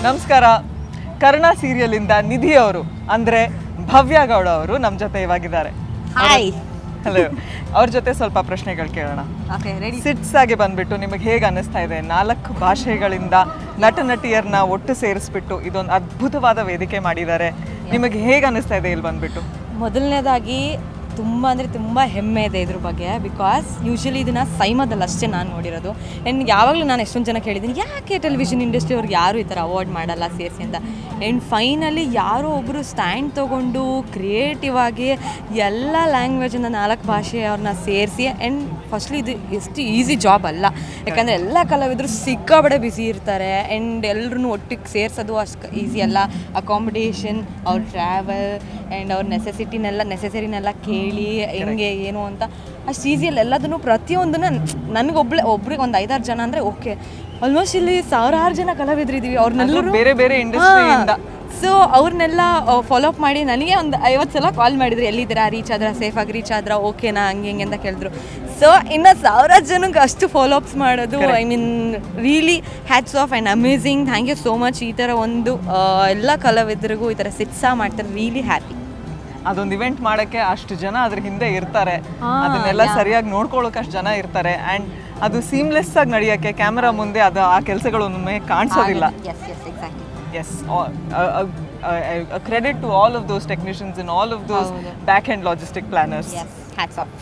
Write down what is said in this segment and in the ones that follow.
ನಮಸ್ಕಾರ. ಕರ್ಣ ಸೀರಿಯಲಿಂದ ನಿಧಿ ಅವರು ಅಂದರೆ ಭವ್ಯ ಗೌಡ ಅವರು ನಮ್ಮ ಜೊತೆ ಇವಾಗಿದ್ದಾರೆ. ಹಾಯ್. ಹಲೋ. ಅವ್ರ ಜೊತೆ ಸ್ವಲ್ಪ ಪ್ರಶ್ನೆಗಳು ಕೇಳೋಣ. ಸಿಟ್ಸ್ ಆಗಿ ಬಂದ್ಬಿಟ್ಟು ನಿಮಗೆ ಹೇಗೆ ಅನ್ನಿಸ್ತಾ ಇದೆ? 4 ಭಾಷೆಗಳಿಂದ ನಟ ನಟಿಯರನ್ನ ಒಟ್ಟು ಸೇರಿಸ್ಬಿಟ್ಟು ಇದೊಂದು ಅದ್ಭುತವಾದ ವೇದಿಕೆ ಮಾಡಿದ್ದಾರೆ. ನಿಮಗೆ ಹೇಗೆ ಅನ್ನಿಸ್ತಾ ಇದೆ ಇಲ್ಲಿ ಬಂದ್ಬಿಟ್ಟು? ಮೊದಲನೇದಾಗಿ ತುಂಬ ಹೆಮ್ಮೆ ಇದೆ ಇದ್ರ ಬಗ್ಗೆ. ಬಿಕಾಸ್ ಯೂಶ್ವಲಿ ಇದನ್ನು ಸೈಮದಲ್ಲಿ ಅಷ್ಟೇ ನಾನು ನೋಡಿರೋದು. ಆ್ಯಂಡ್ ಯಾವಾಗಲೂ ನಾನು ಎಷ್ಟೊಂದು ಜನ ಕೇಳಿದ್ದೀನಿ, ಯಾಕೆ ಟೆಲಿವಿಷನ್ ಇಂಡಸ್ಟ್ರಿ ಅವ್ರಿಗೆ ಯಾರು ಈ ಥರ ಅವಾರ್ಡ್ ಮಾಡಲ್ಲ ಸೇರಿಸಿ ಅಂತ. ಆ್ಯಂಡ್ ಫೈನಲಿ ಯಾರೋ ಒಬ್ಬರು ಸ್ಟ್ಯಾಂಡ್ ತೊಗೊಂಡು ಕ್ರಿಯೇಟಿವ್ ಆಗಿ ಎಲ್ಲ ಲ್ಯಾಂಗ್ವೇಜಿಂದ 4 ಭಾಷೆಯವ್ರನ್ನ ಸೇರಿಸಿ. ಆ್ಯಂಡ್ ಫಸ್ಟ್ಲಿ ಇದು ಎಷ್ಟು ಈಸಿ ಜಾಬ್ ಅಲ್ಲ, ಯಾಕಂದರೆ ಎಲ್ಲ ಕಲಾವಿದರು ಸಿಕ್ಕಾಬಡೆ ಬ್ಯುಸಿ ಇರ್ತಾರೆ. ಆ್ಯಂಡ್ ಎಲ್ಲರೂ ಒಟ್ಟಿಗೆ ಸೇರಿಸೋದು ಅಷ್ಟು ಈಸಿ ಅಲ್ಲ. ಅಕಾಮಿಡೇಷನ್, ಅವ್ರ ಟ್ರಾವೆಲ್ ಆ್ಯಂಡ್ ಅವ್ರ ನೆಸೆಸರಿನೆಲ್ಲ ಕೇಳಿ ಹೆಂಗೆ ಏನು ಅಂತ ಅಷ್ಟು ಈಸಿಯಲ್ಲಿ ಎಲ್ಲದನ್ನು ಪ್ರತಿಯೊಂದನ್ನು ಒಬ್ರಿಗೆ ಒಂದು 5-6 ಜನ ಅಂದರೆ ಓಕೆ. ಆಲ್ಮೋಸ್ಟ್ ಇಲ್ಲಿ 1000 ಜನ ಕಲಾವಿದರಿದ್ದೀವಿ. ಅವ್ರನ್ನೆಲ್ಲರೂ ಬೇರೆ ಬೇರೆ ಇಂಡಸ್ಟ್ರಿಯಿಂದ. ಸೊ ಅವ್ರನ್ನೆಲ್ಲ ಫಾಲೋ ಅಪ್ ಮಾಡಿ ನನಗೆ ಒಂದು 50 ಸಲ ಕಾಲ್ ಮಾಡಿದ್ರು, ಎಲ್ಲಿದ್ದೀರಾ, ರೀಚ್ ಆದ್ರೆ, ಸೇಫಾಗಿ ರೀಚ್ ಆದ್ರೆ, ಓಕೆನಾ, ಹಂಗೆ ಅಂತ ಕೇಳಿದ್ರು. ಸೊ ಇನ್ನು 1000 ಜನಕ್ಕೆ ಅಷ್ಟು ಫಾಲೋ ಅಪ್ಸ್ ಮಾಡೋದು, I mean really hats off and amazing. Thank you so much. ಈ ಥರ ಒಂದು ಎಲ್ಲ ಕಲಾವಿದರಿಗೂ ಈ ಥರ ಸಿಟ್ಸಾ ಮಾಡ್ತಾರೆ. Really happy. ಅದೊಂದು ಇವೆಂಟ್ ಮಾಡೋಕ್ಕೆ ಅಷ್ಟು ಜನ ಅದ್ರ ಹಿಂದೆ ಇರ್ತಾರೆ, ಅದನ್ನೆಲ್ಲ ಸರಿಯಾಗಿ ನೋಡ್ಕೊಳ್ಳೋಕೆ ಅಷ್ಟು ಜನ ಇರ್ತಾರೆ. ಆ್ಯಂಡ್ ಅದು ಸೀಮ್ಲೆಸ್ ಆಗಿ ನಡೆಯೋಕ್ಕೆ ಕ್ಯಾಮ್ರಾ ಮುಂದೆ ಅದು ಆ ಕೆಲಸಗಳೊಮ್ಮೆ ಕಾಣಿಸೋದಿಲ್ಲ. Yes, a credit to all of those technicians and all of those back-end logistic planners. Yes, hats off.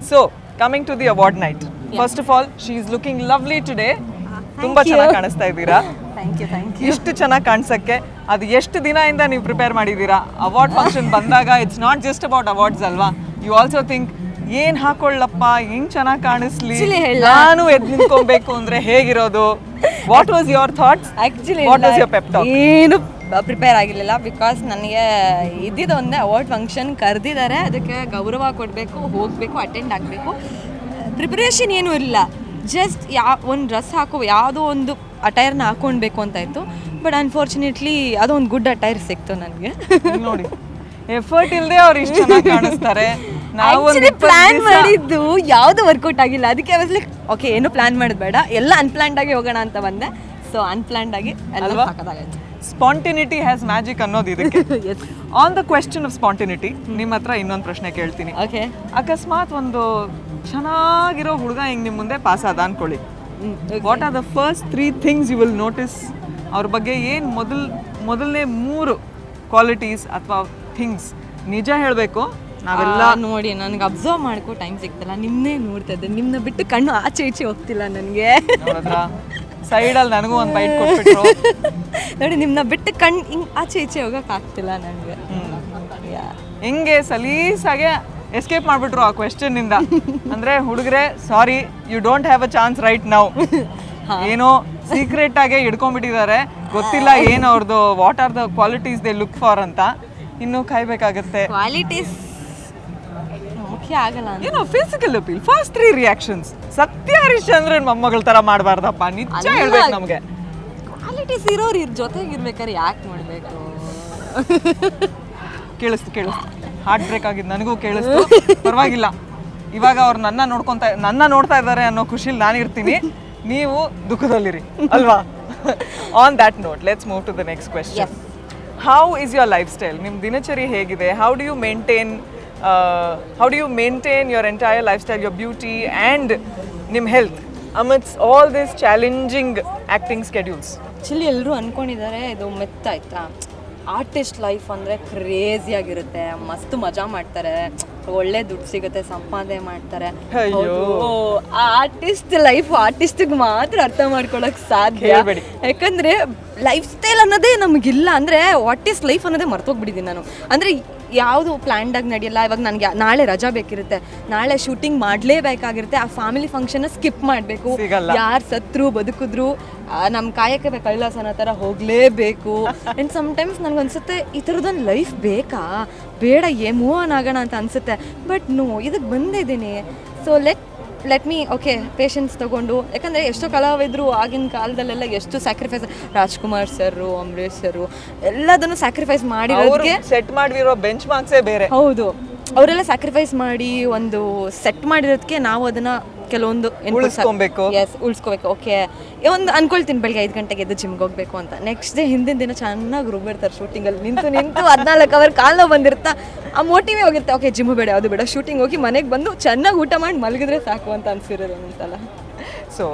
So, coming to the award night. First of all, she is looking lovely today. ತುಂಬಾ ಚೆನ್ನಾಗಿ ಕಾಣಿಸ್ತಾ ಇದ್ದೀರಾ. Thank you. ಇಷ್ಟು ಚೆನ್ನಾಗಿ ಕಾಣಿಸಕ್ಕೆ ಅದು ಎಷ್ಟು ದಿನದಿಂದ ನೀವು ಪ್ರಿಪೇರ್ ಮಾಡಿದ್ದೀರಾ? ಅವಾರ್ಡ್ ಫಂಕ್ಷನ್ ಬಂದಾಗ it's not just about awards ಅಲ್ವಾ? ಯು ಆಲ್ಸೋ ಥಿಂಕ್ ಏನ್ ಹಾಕೊಳ್ಳಪ್ಪ, ಹೆಂಗ್ ಚೆನ್ನಾಗಿ ಕಾಣಿಸ್ಲಿ, ನಾನು ಎದ್ದು ನಿಂತ್ಕೊಬೇಕು ಅಂದ್ರೆ ಹೇಗಿರೋದು? What was your thoughts? Actually what was your pep talk? ಏನು ಪ್ರಿಪೇರ್ ಆಗಿರಲಿಲ್ಲ. ಬಿಕಾಸ್ ನನಗೆ ಇದ್ದಿದ್ದು ಒಂದೇ ಅವಾರ್ಡ್ ಫಂಕ್ಷನ್ ಕರೆದಿದ್ದಾರೆ, ಅದಕ್ಕೆ ಗೌರವ ಕೊಡಬೇಕು, ಹೋಗಬೇಕು, ಅಟೆಂಡ್ ಆಗಬೇಕು. ಪ್ರಿಪರೇಷನ್ ಏನೂ ಇಲ್ಲ. ಜಸ್ಟ್ ಒಂದು ಡ್ರೆಸ್ ಯಾವುದೋ ಒಂದು ಅಟೈರ್ನ ಹಾಕ್ಕೊಳ್ಬೇಕು ಅಂತ ಇತ್ತು. ಬಟ್ ಅನ್ಫಾರ್ಚುನೇಟ್ಲಿ ಅದು ಒಂದು ಗುಡ್ ಅಟೈರ್ ಸಿಕ್ತು ನನಗೆ. ನೋಡಿ, ಎಫರ್ಟ್ ಇಲ್ಲದೆ ಅವ್ರು ಇಷ್ಟು ಚೆನ್ನಾಗಿ ಕಾಣಿಸ್ತಾರೆ. ನಾವು ಪ್ಲಾನ್ ಮಾಡಿದ್ದು ಯಾವುದು ವರ್ಕೌಟ್ ಆಗಿಲ್ಲ. ಅದಕ್ಕೆ ಓಕೆ, ಏನು ಪ್ಲಾನ್ ಮಾಡೋದು ಬೇಡ, ಎಲ್ಲ ಅನ್ಪ್ಲಾನ್ಡ್ ಆಗಿ ಹೋಗೋಣ ಅಂತ ಬಂದೆ. ಸೊ ಅನ್ಪ್ಲಾನ್ಡ್ ಆಗಿ ಎಲ್ಲ ಸಾಕಾಗುತ್ತೆ. ಸ್ಪಾಂಟಿನಿಟಿ ಹ್ಯಾಸ್ ಮ್ಯಾಜಿಕ್ ಅನ್ನೋದು ಇದಕ್ಕೆ. On the question of spontaneity, ನಿಮ್ಮ ಹತ್ರ ಇನ್ನೊಂದು ಪ್ರಶ್ನೆ ಕೇಳ್ತೀನಿ. ಓಕೆ. ಅಕಸ್ಮಾತ್ ಒಂದು ಚೆನ್ನಾಗಿರೋ ಹುಡುಗ ಹಿಂಗೆ ನಿಮ್ಮ ಮುಂದೆ ಪಾಸ್ ಆದ ಅನ್ಕೊಳ್ಳಿ, what are the first 3 things you will notice? ಅವ್ರ ಬಗ್ಗೆ ಏನು ಮೊದಲನೇ 3 ಕ್ವಾಲಿಟೀಸ್ ಅಥವಾ ಥಿಂಗ್ಸ್ ನಿಜ ಹೇಳಬೇಕು? ನಾವೆಲ್ಲ ನೋಡಿ, ನನಗೆ ಅಬ್ಸರ್ವ್ ಮಾಡ್ಕೋ ಟೈಮ್ ಸಿಗ್ತಲ್ಲ, ನಿಮ್ಮನ್ನೇ ನೋಡ್ತಾ ಇದ್ದೆ. ನಿಮ್ಮನ್ನ ಬಿಟ್ಟು ಕಣ್ಣು ಆಚೆ ಈಚೆ ಹೋಗ್ತಿಲ್ಲ ನನಗೆ. ಸೈಡಲ್ಲಿ ನನಗೂ ಒಂದು ಬೈಟ್ ಕೊಟ್ಬಿಟ್ರು. ನೋಡಿ, ನಿಮ್ಮನ್ನ ಬಿಟ್ಟು ಕಣ್ಣು ಹಿಂಗೆ ಆಚೆ ಈಚೆ ಹೋಗೋಕ್ಕಾಗ್ತಿಲ್ಲ ನನಗೆ. ಹಿಂಗೆ ಸಲೀಸಾಗೆ ಎಸ್ಕೇಪ್ ಮಾಡಿಬಿಟ್ರು ಆ ಕ್ವೆಶ್ಚನ್ನಿಂದ. ಅಂದರೆ ಹುಡುಗರೆ, sorry, you don't have a chance right now. ಏನೋ ಸೀಕ್ರೆಟ್ ಆಗಿ ಹಿಡ್ಕೊಂಡ್ಬಿಟ್ಟಿದ್ದಾರೆ, ಗೊತ್ತಿಲ್ಲ ಏನು ಅವ್ರದ್ದು, what are the qualities they look for ಅಂತ. ಇನ್ನೂ ಕಾಯ್ಬೇಕಾಗತ್ತೆ. ಕ್ವಾಲಿಟೀಸ್ ಮುಖ್ಯ ಆಗಲ್ಲ. ಏನೋ ಫಿಸಿಕಲ್ ಅಪೀಲ್, ಫಸ್ಟ್ 3 ರಿಯಾಕ್ಷನ್ಸ್. ಸತ್ಯ ಹರಿಶ್ಚಂದ್ರನ್ ಮೊಮ್ಮಗಳ ಥರ ಮಾಡಬಾರ್ದಪ್ಪ, ನಿಜ ಹೇಳ್ಬೇಕು ನಮಗೆ. ಕ್ವಾಲಿಟೀಸ್ ಇರೋರು ಜೊತೆಗಿರ್ಬೇಕಾದ್ರೆ ಯಾಕೆ ನೋಡಬೇಕು? ಕೇಳಿಸ್ತು, ಹಾರ್ಟ್ ಬ್ರೇಕ್ ಆಗಿದ್ದು ನನಗೂ ಕೇಳಿಸ್ತು. ಪರವಾಗಿಲ್ಲ, ಇವಾಗ ಅವ್ರು ನನ್ನ ನೋಡ್ತಾ ಇದ್ದಾರೆ ಅನ್ನೋ ಖುಷಿಲಿ ನಾನಿರ್ತೀನಿ, ನೀವು ದುಃಖದಲ್ಲಿರಿ ಅಲ್ವಾ? On that note, let's move to the next question. How is your lifestyle? ನಿಮ್ಮ ದಿನಚರಿ ಹೇಗಿದೆ? How do you maintain your entire lifestyle, your beauty and ನಿಮ್ಮ health amidst all this challenging acting schedules? Actually ಎಲ್ಲರೂ ಅಂದ್ಕೊಂಡಿದ್ದಾರೆ ಇದು ಮೆತ್ತ ಆಯ್ತಾ, artist life ಅಂದರೆ ಕ್ರೇಜಿಯಾಗಿರುತ್ತೆ, ಮಸ್ತ್ ಮಜಾ ಮಾಡ್ತಾರೆ, ಒಳ್ಳೆ ದುಡ್ಡು ಸಿಗುತ್ತೆ, ಸಂಪಾದನೆ ಮಾಡ್ತಾರೆ. ಆರ್ಟಿಸ್ಟ್ ಲೈಫ್ ಆರ್ಟಿಸ್ಟಿಗೆ ಮಾತ್ರ ಅರ್ಥ ಮಾಡ್ಕೊಳಕ್ ಸಾಧ್ಯ. ಯಾಕಂದರೆ ಲೈಫ್ ಸ್ಟೈಲ್ ಅನ್ನೋದೇ ನಮಗಿಲ್ಲ. ಅಂದರೆ ವಾಟ್ ಈಸ್ ಲೈಫ್ ಅನ್ನೋದೇ ಮರ್ತೋಗ್ಬಿಟ್ಟಿದ್ದೀನಿ ನಾನು. ಅಂದರೆ ಯಾವುದು ಪ್ಲ್ಯಾನ್ಡಾಗಿ ನಡೆಯಲ್ಲ. ಇವಾಗ ನನಗೆ ನಾಳೆ ರಜಾ ಬೇಕಿರುತ್ತೆ, ನಾಳೆ ಶೂಟಿಂಗ್ ಮಾಡಲೇಬೇಕಾಗಿರುತ್ತೆ, ಆ ಫ್ಯಾಮಿಲಿ ಫಂಕ್ಷನ್ನ ಸ್ಕಿಪ್ ಮಾಡಬೇಕು. ಯಾರು ಸತ್ರು ಬದುಕಿದ್ರು ನಮ್ಮ ಕಾಯಕ್ಕೆ ಕೈಲಾಸನ ಥರ ಹೋಗಲೇಬೇಕು. ಆ್ಯಂಡ್ ಸಮ್ಟೈಮ್ಸ್ ನನಗನ್ಸುತ್ತೆ, ಈ ಥರದೊಂದು ಲೈಫ್ ಬೇಕಾ, ಬೇಡ, ಮೂವ್ ಆನ್ ಆಗೋಣ ಅಂತ ಅನಿಸುತ್ತೆ. ಬಟ್ ನೋ, ಇದಕ್ಕೆ ಬಂದಿದ್ದೀನಿ. So let me okay patience ತೊಗೊಂಡು, ಯಾಕಂದರೆ ಎಷ್ಟೋ ಕಲಾವಿದರು ಆಗಿನ ಕಾಲದಲ್ಲೆಲ್ಲ ಎಷ್ಟು ಸ್ಯಾಕ್ರಿಫೈಸ್, ರಾಜ್ಕುಮಾರ್ ಸರು, ಅಂಬರೀಷ್ ಸರು ಎಲ್ಲದನ್ನು ಸ್ಯಾಕ್ರಿಫೈಸ್ ಮಾಡಿರೋದಕ್ಕೆ ಸೆಟ್ ಮಾಡಿರೋ ಬೆಂಚ್ ಮಾರ್ಕ್ಸೇ ಬೇರೆ. ಹೌದು. ಅವರೆಲ್ಲ ಸ್ಯಾಕ್ರಿಫೈಸ್ ಮಾಡಿ ಒಂದು ಸೆಟ್ ಮಾಡಿರೋದಕ್ಕೆ ನಾವು ಅದನ್ನು ಕೆಲವೊಂದು ಉಳಿಸ್ಕೊಬೇಕು. ಉಳಿಸ್ಕೋಬೇಕು. ಓಕೆ ಒಂದು ಅನ್ಕೊಳ್ತೀನಿ ಬೆಳಗ್ಗೆ 5 ಗಂಟೆಗೆ ಎದ್ದು ಜಿಮ್ಗೆ ಹೋಗ್ಬೇಕು ಅಂತ. ನೆಕ್ಸ್ಟ್ ಡೇ ಹಿಂದಿನ ದಿನ ಚೆನ್ನಾಗಿ ರುಬ್ಬಿರ್ತಾರೆ ಶೂಟಿಂಗಲ್ಲಿ ನಿಂತು 14 ಅವರ್ ಕಾಲ ಬಂದಿರ್ತಾ ಆ ಮೋಟಿವೇ ಹೋಗಿರುತ್ತೆ. ಓಕೆ ಜಿಮ್ ಬೇಡ ಯಾವುದು ಬೇಡ, ಶೂಟಿಂಗ್ ಹೋಗಿ ಮನೆಗೆ ಬಂದು ಚೆನ್ನಾಗಿ ಊಟ ಮಾಡಿ ಮಲಗಿದ್ರೆ ಸಾಕು ಅಂತ ಅನ್ಸಿರೋದು ಅಂತಲ್ಲ. ಸೊ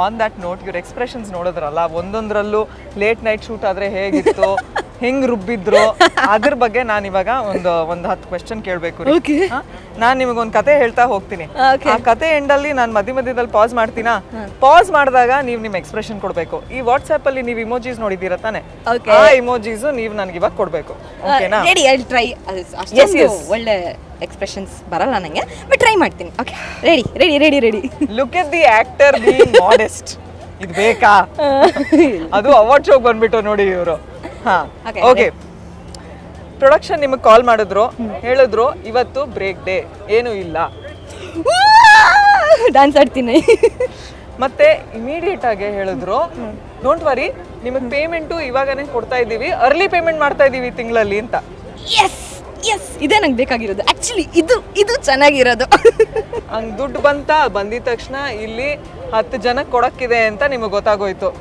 ಆನ್ ದ್ಯಾಟ್ ನೋಟ್ ಇವ್ರ ಎಕ್ಸ್ಪ್ರೆಷನ್ಸ್ ನೋಡಿದ್ರಲ್ಲ, ಒಂದೊಂದರಲ್ಲೂ ಲೇಟ್ ನೈಟ್ ಶೂಟ್ ಆದರೆ ಹೇಗಿತ್ತು, ಹೆಂಗ್ ರುಬ್ಬಿದ್ರು, ಅದ್ರ ಬಗ್ಗೆ ನಾನು ಇವಾಗ ಒಂದು 10 ಕ್ವೆಶ್ಚನ್ ಕೇಳಬೇಕು. ನಾನು ನಿಮಗೊಂದು ಕತೆ ಹೇಳ್ತಾ ಹೋಗ್ತೀನಿ. ಆ ಕತೆ ಎಂಡಲ್ಲಿ ನಾನು ಮಧ್ಯದಲ್ಲಿ ಪಾಸ್ ಮಾಡ್ತೀನಾ? ಪಾಸ್ ಮಾಡಿದಾಗ ನೀವು ನಿಮ್ಮ ಎಕ್ಸ್ಪ್ರೆಷನ್ ಕೊಡಬೇಕು. ಈ ವಾಟ್ಸ್ಆಪ್ ಅಲ್ಲಿ ನೀವು ಇಮೋಜೀಸ್ ನೋಡಿದ್ದೀರಾ ತಾನೆ? ಆ ಇಮೋಜೀಸ್ ನೀವು ನನಗೆ ಇವಾಗ ಕೊಡಬೇಕು. ಓಕೆನಾ? Ready, I try. ಒಳ್ಳೆ ಎಕ್ಸ್ಪ್ರೆಷನ್ಸ್ ಬರಲ್ಲ ನನಗೆ, ಬಟ್ ಟ್ರೈ ಮಾಡ್ತೀನಿ. Okay, ready ready ready ready. Look at the actor being modest. ಇದು ಬೇಕಾ? ಅದು ಅವಾರ್ಡ್ ಶೋಗೆ ಬಂದ್ಬಿಟ್ಟು ನೋಡಿ ಇವರು. ಹಾ, ಓಕೆ. ಪ್ರೊಡಕ್ಷನ್ ನಿಮಗೆ ಕಾಲ್ ಮಾಡಿದ್ರು, ಹೇಳಿದ್ರು ಇವತ್ತು ಬ್ರೇಕ್ ಡೇ, ಏನೂ ಇಲ್ಲ, ಡ್ಯಾನ್ಸ್ ಆಡ್ತೀನಿ. ಮತ್ತೆ ಇಮಿಡಿಯೇಟ್ ಆಗಿ ಹೇಳಿದ್ರು, ಡೋಂಟ್ ವರಿ, ನಿಮಗೆ ಪೇಮೆಂಟು ಇವಾಗನೇ ಕೊಡ್ತಾ ಇದ್ದೀವಿ, ಅರ್ಲಿ ಪೇಮೆಂಟ್ ಮಾಡ್ತಾ ಇದ್ದೀವಿ ತಿಂಗಳಲ್ಲಿ ಅಂತ. ಎಸ್ ಎಸ್, ಇದೇ ನಂಗೆ ಬೇಕಾಗಿರೋದು ಆ್ಯಕ್ಚುಲಿ. ಇದು ಚೆನ್ನಾಗಿರೋದು. ಹಂಗೆ ದುಡ್ಡು ಬಂದಿದ ತಕ್ಷಣ ಇಲ್ಲಿ 10 ಜನಕ್ಕೆ ಕೊಡೋಕ್ಕಿದೆ ಅಂತ ನಿಮಗೆ ಗೊತ್ತಾಗೋಯ್ತು.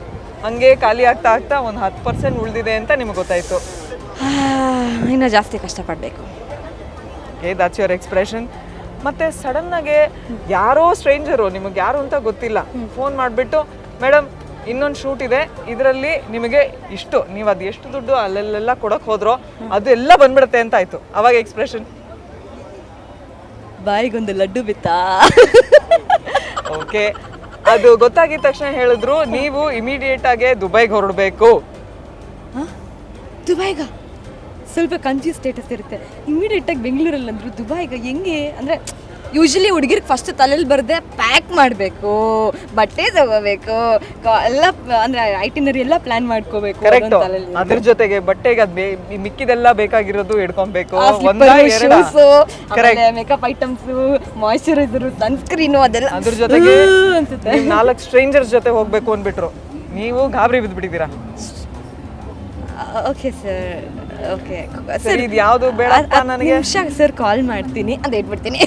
ಹಂಗೆ ಖಾಲಿ ಆಗ್ತಾ ಒಂದು 10% ಉಳಿದಿದೆ ಅಂತ ನಿಮಗೆ ಗೊತ್ತಾಯ್ತು. ಇನ್ನು ಜಾಸ್ತಿ ಕಷ್ಟಪಡಬೇಕು. Okay, that's your expression. ಮತ್ತೆ ಸಡನ್ನಾಗೆ ಯಾರೋ ಸ್ಟ್ರೇಂಜರು, ನಿಮಗೆ ಯಾರು ಅಂತ ಗೊತ್ತಿಲ್ಲ, ಫೋನ್ ಮಾಡಿಬಿಟ್ಟು ಮೇಡಮ್ ಇನ್ನೊಂದು ಶೂಟ್ ಇದೆ, ಇದರಲ್ಲಿ ನಿಮಗೆ ಇಷ್ಟು, ನೀವು ಅದು ಎಷ್ಟು ದುಡ್ಡು ಅಲ್ಲೆಲ್ಲ ಕೊಡೋಕೆ ಹೋದ್ರೋ ಅದೆಲ್ಲ ಬಂದ್ಬಿಡುತ್ತೆ ಅಂತ ಆಯ್ತು. ಅವಾಗ ಎಕ್ಸ್ಪ್ರೆಷನ್? ಬಾಯಿಗೊಂದು ಲಡ್ಡು ಬಿತ್ತಾ. ಓಕೆ, ಅದು ಗೊತ್ತಾಗಿದ ತಕ್ಷಣ ಹೇಳಿದ್ರು ನೀವು ಇಮಿಡಿಯೇಟ್ ಆಗಿ ದುಬೈಗೆ ಹೊರಡಬೇಕು. ದುಬೈಗ ಸ್ವಲ್ಪ ಕನ್ಫ್ಯೂಸ್ ಸ್ಟೇಟಸ್ ಇರುತ್ತೆ. ಇಮಿಡಿಯೇಟಾಗಿ ಬೆಂಗಳೂರಲ್ಲಿ ಅಂದರು ದುಬೈಗ ಹೆಂಗೆ ಅಂದರೆ, ಯೂಶಲಿ ಹುಡುಗಿರಿಗೆ ಫಸ್ಟ್ ತಲೆಯಲ್ಲಿ ಬರದೆ ಪ್ಯಾಕ್ ಮಾಡಬೇಕು, ಬಟ್ಟೆ ತಗೋಬೇಕು, ಎಲ್ಲ ಅಂದರೆ ಐಟಿನರಿ ಎಲ್ಲ ಪ್ಲಾನ್ ಮಾಡ್ಕೋಬೇಕು. ಅದ್ರ ಜೊತೆಗೆ ಬಟ್ಟೆಗೆ ಮಿಕ್ಕಿದೆಲ್ಲ ಬೇಕಾಗಿರೋದು ಇಟ್ಕೊಬೇಕು. ಮೇಕಪ್ ಐಟಮ್ಸು, ಮಾಯಿಶ್ಚರೈಸರು, ಸನ್ಸ್ಕ್ರೀನು, ಅದೆಲ್ಲ. ಅದ್ರ ಜೊತೆಗೆ 4 ಸ್ಟ್ರೇಂಜರ್ಸ್ ಜೊತೆ ಹೋಗ್ಬೇಕು ಅಂದ್ಬಿಟ್ರು, ನೀವು ಗಾಬರಿ ಬಿದ್ದುಬಿಟ್ಟಿದ್ದೀರಾ. ಓಕೆ ಸರ್, ಓಕೆ ಸರಿ, ಇದು ಯಾವುದು ಬೇಡಪ್ಪ ನನಗೆ, ಸರ್ ಕಾಲ್ ಮಾಡ್ತೀನಿ ಅಂತ ಹೇಳ್ಬಿಡ್ತೀನಿ.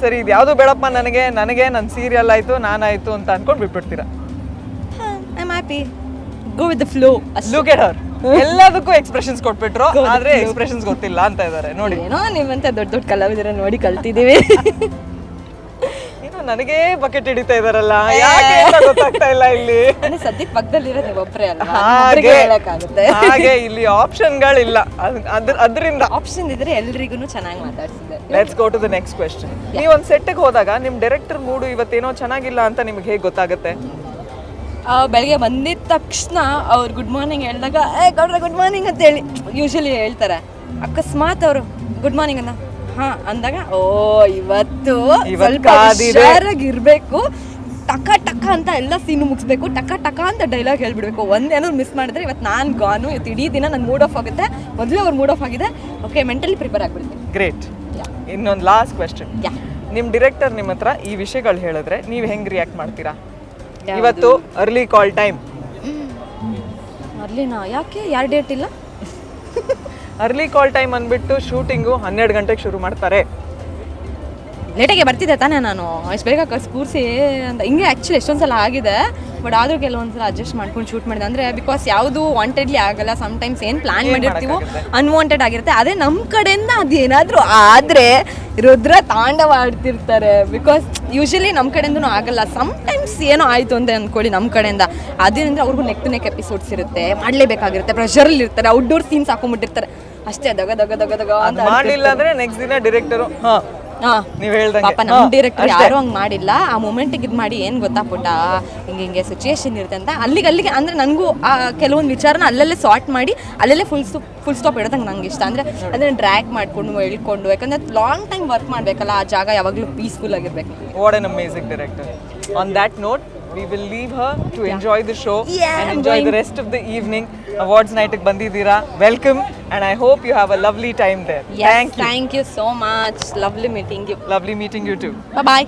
ಸರಿ, ಇದು ಯಾವುದು ಬೇಡಪ್ಪ ನನಗೆ ನನ್ನ ಸೀರಿಯಲ್ ಆಯ್ತು, ನಾನಾಯ್ತು ಅಂತ ಅನ್ಕೊಂಡು ಬಿಟ್ಬಿಡ್ತೀರಾ. I am happy, go with the flow. Look at her, ಎಲ್ಲದಕ್ಕೂ ಎಕ್ಸ್ಪ್ರೆಷನ್ಸ್ ಕೊಟ್ಬಿಟ್ರು, ಆದ್ರೆ ಎಕ್ಸ್ಪ್ರೆಷನ್ಸ್ ಗೊತ್ತಿಲ್ಲ ಅಂತ ಇದ್ದಾರೆ ನೋಡಿ. ಏನೋ ನೀವಂತ ದೊಡ್ಡ ಕಲಾವಿದರ ನೋಡಿ ಕಲ್ತಿದ್ದೀವಿ. ನನಗೆ ಬಕೆಟ್ ಹಿಡಿತಾ ಇದಾರಲ್ಲ, ಯಾಕೆ ಅಂತ ಗೊತ್ತಾಗ್ತಾ ಇಲ್ಲ ಇಲ್ಲಿ. ಸದ್ಯಕ್ಕೆ ಪಕ್ಕದಲ್ಲಿರೋದು ನೀವು ಒಬ್ಬರೇ ಅಲ್ಲ, ಹಾಗೆ ಇಲ್ಲಿ ಆಪ್ಷನ್ಗಳಿಲ್ಲ, ಅದರಿಂದ ಆಪ್ಷನ್ ಇದ್ರೆ ಎಲ್ರಿಗೂ ಚೆನ್ನಾಗಿ ಮಾತಾಡ್ಸಿದೆ. Let's go to the next question. ನೀವು ಒಂದು ಸೆಟ್ಗೆ ಹೋದಾಗ ನಿಮ್ಮ ಡೈರೆಕ್ಟರ್ ಮೂಡು ಇವತ್ತೇನೋ ಚೆನ್ನಾಗಿಲ್ಲ ಅಂತ ನಿಮ್ಗೆ ಹೇಗೆ ಗೊತ್ತಾಗುತ್ತೆ? ಬೆಳಗ್ಗೆ ಬಂದಿದ ತಕ್ಷಣ ಅವ್ರು ಗುಡ್ ಮಾರ್ನಿಂಗ್ ಹೇಳಿದಾಗ ಗೌಡ್ರೆ ಗುಡ್ ಮಾರ್ನಿಂಗ್ ಅಂತ ಹೇಳಿ ಯೂಶಲಿ ಹೇಳ್ತಾರೆ. ಅಕಸ್ಮಾತ್ ಅವರು ಗುಡ್ ಮಾರ್ನಿಂಗ್ ಅನ್ನ ಅಂದಾಗ ಓ ಇವತ್ತು ಸ್ವಲ್ಪ ಹುಷಾರಾಗಿರ್ಬೇಕು, ಟಕ ಟಕ ಅಂತ ಎಲ್ಲ ಸೀನು ಮುಗಿಸ್ಬೇಕು, ಟಕ ಟಕ ಅಂತ ಡೈಲಾಗ್ ಹೇಳ್ಬಿಡ್ಬೇಕು. ಒಂದೇನೋ ಮಿಸ್ ಮಾಡಿದ್ರೆ ಇವತ್ತು ನಾನು ಗಾನು, ಇವತ್ತು ಇಡೀ ದಿನ ನನ್ನ ಮೂಡ್ ಆಫ್ ಆಗುತ್ತೆ. ಮೊದಲೇ ಅವ್ರ ಮೂಡ್ ಆಫ್ ಆಗಿದೆ, ಓಕೆ ಮೆಂಟಲಿ ಪ್ರಿಪೇರ್ ಆಗ್ಬಿಡ್ತೀನಿ. ಗ್ರೇಟ್. ಇನ್ನೊಂದು ಲಾಸ್ಟ್ ಕ್ವೆಶ್ಚನ್. ನಿಮ್ಮ ಡೈರೆಕ್ಟರ್ ನಿಮ್ಮ ಹತ್ರ ಈ ವಿಷಯಗಳು ಹೇಳಿದ್ರೆ ನೀವು ಹೆಂಗೆ ರಿಯಾಕ್ಟ್ ಮಾಡ್ತೀರಾ? ಇವತ್ತು ಅರ್ಲಿ ಕಾಲ್ ಟೈಮ್. ಅರ್ಲಿನಾ? ಯಾಕೆ, ಯಾರು ಡೇಟ್ ಇಲ್ಲ? ಅರ್ಲಿ ಕಾಲ್ ಟೈಮ್ ಅಂದ್ಬಿಟ್ಟು ಶೂಟಿಂಗು 12 ಗಂಟೆಗೆ ಶುರು ಮಾಡ್ತಾರೆ. ಲೇಟಾಗೆ ಬರ್ತಿದ್ದೆ ತಾನೇ ನಾನು, ಅಷ್ಟು ಬೇಗ ಕೂರಿಸಿ ಅಂತ ಹಿಂಗೆ ಆ್ಯಕ್ಚುಲಿ ಎಷ್ಟೊಂದು ಸಲ ಆಗಿದೆ. ಬಟ್ ಆದರೂ ಕೆಲವೊಂದು ಸಲ ಅಡ್ಜಸ್ಟ್ ಮಾಡ್ಕೊಂಡು ಶೂಟ್ ಮಾಡಿದೆ. ಅಂದರೆ ಬಿಕಾಸ್ ಯಾವುದು ವಾಂಟೆಡ್ಲಿ ಆಗಲ್ಲ, ಸಮ್ಟೈಮ್ಸ್ ಏನು ಪ್ಲ್ಯಾನ್ ಮಾಡಿರ್ತೀವೋ ಅನ್ವಾಂಟೆಡ್ ಆಗಿರುತ್ತೆ. ಅದೇ ನಮ್ಮ ಕಡೆಯಿಂದ ಅದೇನಾದರೂ ಆದರೆ ರುದ್ರ ತಾಂಡವ ಆಡ್ತಿರ್ತಾರೆ. ಬಿಕಾಸ್ ಯೂಶಲಿ ನಮ್ಮ ಕಡೆಯಿಂದನೂ ಆಗಲ್ಲ, ಸಮ್ಟೈಮ್ಸ್ ಏನೋ ಆಯಿತು ಅಂತ ಅಂದ್ಕೊಳ್ಳಿ ನಮ್ಮ ಕಡೆಯಿಂದ. ಅದೇನಂದರೆ ಅವ್ರಿಗೂ ನೆಕ್ ಟು ನೆಕ್ ಎಪಿಸೋಡ್ಸ್ ಇರುತ್ತೆ, ಮಾಡಲೇಬೇಕಾಗಿರುತ್ತೆ, ಪ್ರೆಷರಲ್ಲಿ ಇರ್ತಾರೆ, ಔಟ್ಡೋರ್ ಸೀನ್ಸ್ ಹಾಕೊಂಡ್ಬಿಟ್ಟಿರ್ತಾರೆ. ಅಷ್ಟೇ ದಗ ದಗ ದಗ ದಗ ಅಂತ ಮಾಡಲಿಲ್ಲ ಅಂದರೆ ನೆಕ್ಸ್ಟ್ ದಿನ ಡೈರೆಕ್ಟರು ನೀವು ಹೇಳ್ದಂಗೆ ಪಾಪ ನಮ್ಮ ಡೈರೆಕ್ಟರ್ ಯಾರು ಹಂಗೆ ಮಾಡಿಲ್ಲ. ಆ ಮೂಮೆಂಟಿಗೆ ಇದು ಮಾಡಿ ಏನು ಗೊತ್ತಾ ಪುಟ್ಟ, ಹಿಂಗೆ ಸಿಚುಯೇಷನ್ ಇರುತ್ತೆ ಅಂತ ಅಲ್ಲಿಗೆ ಅಂದರೆ ನನಗೂ ಆ ಕೆಲವೊಂದು ವಿಚಾರನ ಅಲ್ಲಲ್ಲೇ ಸಾರ್ಟ್ ಮಾಡಿ ಅಲ್ಲಲ್ಲೇ ಫುಲ್ ಸ್ಟಾಪ್ ಇಡೋದಂಗೆ ನಂಗೆ ಇಷ್ಟ. ಅಂದರೆ ಅದನ್ನು ಡ್ರ್ಯಾಗ್ ಮಾಡಿಕೊಂಡು ಹೇಳ್ಕೊಂಡು, ಯಾಕಂದರೆ ಲಾಂಗ್ ಟೈಮ್ ವರ್ಕ್ ಮಾಡಬೇಕಲ್ಲ, ಆ ಜಾಗ ಯಾವಾಗಲೂ ಪೀಸ್ಫುಲ್ ಆಗಿರಬೇಕು. What an amazing director. On that note we will leave her to enjoy the show and enjoy the rest of the evening. Awards night ಗೆ ಬಂದಿದ್ದೀರಾ, welcome, and I hope you have a lovely time there. Yes, thank you so much. Lovely meeting you. Lovely meeting you too. Bye bye.